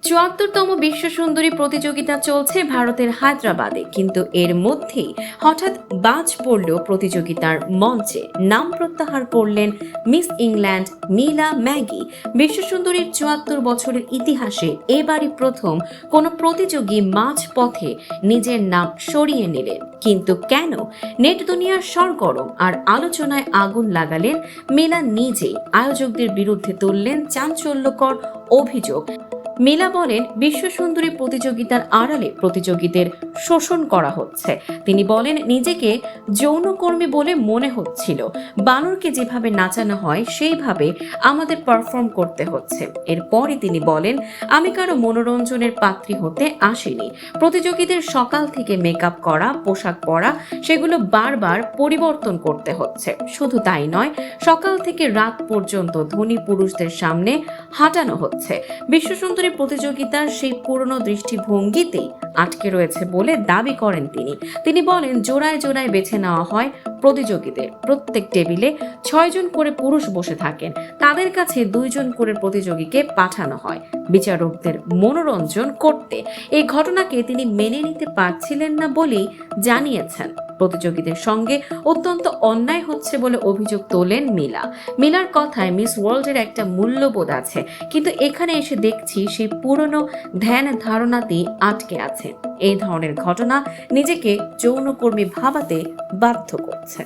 ৭৪তম বিশ্ব সুন্দরী প্রতিযোগিতা চলছে ভারতের হায়দ্রাবাদে, কিন্তু এর মধ্যেই হঠাৎ বাজ পড়ল প্রতিযোগিতার মঞ্চে। নাম প্রত্যাহার করলেন মিস ইংল্যান্ড মিলা ম্যাগি। বিশ্ব সুন্দরীর ৭৪ বছরের ইতিহাসে এবারই প্রথম কোনো প্রতিযোগী মাঝ পথে নিজের নাম সরিয়ে নিলেন। কিন্তু কেন? নেট দুনিয়ার সরগরম আর আলোচনায় আগুন লাগালেন মিলা নিজেই। আয়োজকদের বিরুদ্ধে তুললেন চাঞ্চল্যকর অভিযোগ। মিলা বলেন, বিশ্ব সুন্দরী প্রতিযোগিতার আড়ালে প্রতিযোগীদের শোষণ করা হচ্ছে। তিনি বলেন, নিজেকে যৌনকর্মী বলে মনে হচ্ছিল। বানরকে যেভাবে নাচানো হয় সেইভাবে আমাদের পারফর্ম করতে হচ্ছে। এরপরে তিনি বলেন, আমি কারো মনোরঞ্জনের পাত্রী হতে আসিনি। প্রতিযোগীদের সকাল থেকে মেকআপ করা, পোশাক পরা, সেগুলো বারবার পরিবর্তন করতে হচ্ছে। শুধু তাই নয়, সকাল থেকে রাত পর্যন্ত ধনী পুরুষদের সামনে হাঁটানো হচ্ছে। বিশ্ব সুন্দরী প্রতিযোগিতার সেই পুরনো দৃষ্টিভঙ্গিতেই আটকে রয়েছে বলে দাবি করেন তিনি বলেন, জোড়ায় জোড়ায় বেছে নেওয়া হয় প্রতিযোগীদের। প্রত্যেক টেবিলে ৬ জন করে পুরুষ বসে থাকেন। তাদের কাছে 2 জন করে প্রতিযোগীকে পাঠানো হয় বিচারকদের মনোরঞ্জন করতে। এই ঘটনাকে তিনি মেনে নিতে পারছিলেন না বলেই জানিয়েছেন। প্রতিযোগীদের সঙ্গে অত্যন্ত অন্যায় হচ্ছে বলে অভিযোগ তোলেন মিলার কথায়, মিস ওয়ার্ল্ডের একটা মূল্যবোধ আছে, কিন্তু এখানে এসে দেখছি সেই পুরনো ধ্যান ধারণাতেই আটকে আছে। এই ধরনের ঘটনা নিজেকে যৌনকর্মী ভাবাতে বাধ্য করছে।